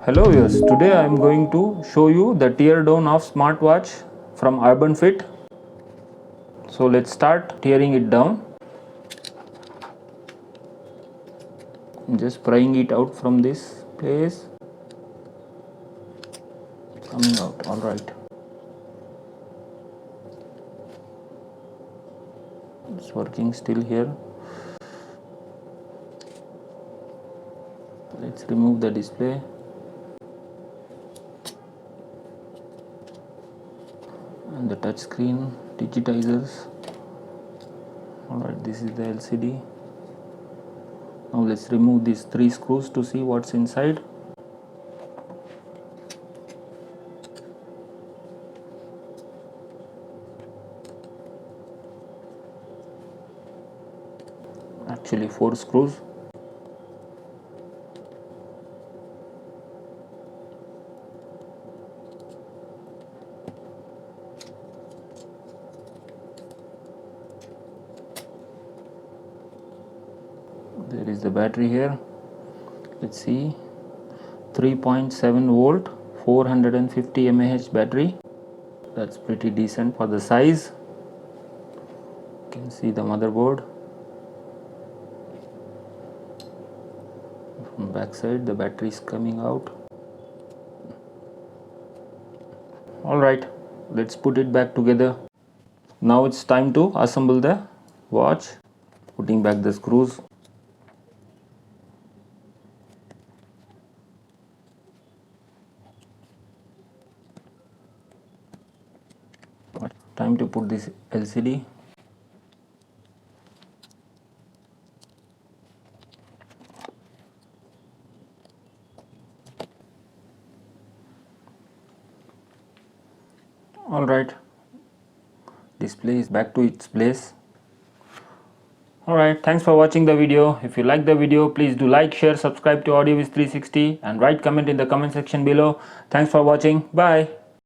Hello viewers, today I am going to show you the teardown of smartwatch from UrbanFit. So let's start tearing it down. Just prying it out from this place. Coming out, alright. It's working still here. Let's remove the display. And the touch screen digitizers. Alright, this is the LCD. Now let's remove these 3 screws to see what's inside. Actually 4 screws. There is the battery here. Let's see, 3.7 volt 450 mAh battery. That's pretty decent for the size. You can see the motherboard. From back side the battery is coming out. Alright, let's put it back together. Now it's time to assemble the watch. Putting back the screws. Time to put this LCD. Alright, display is back to its place. Alright, thanks for watching the video. If you like the video, please do like, share, subscribe to AudioViz360 and write comment in the comment section below. Thanks for watching. Bye.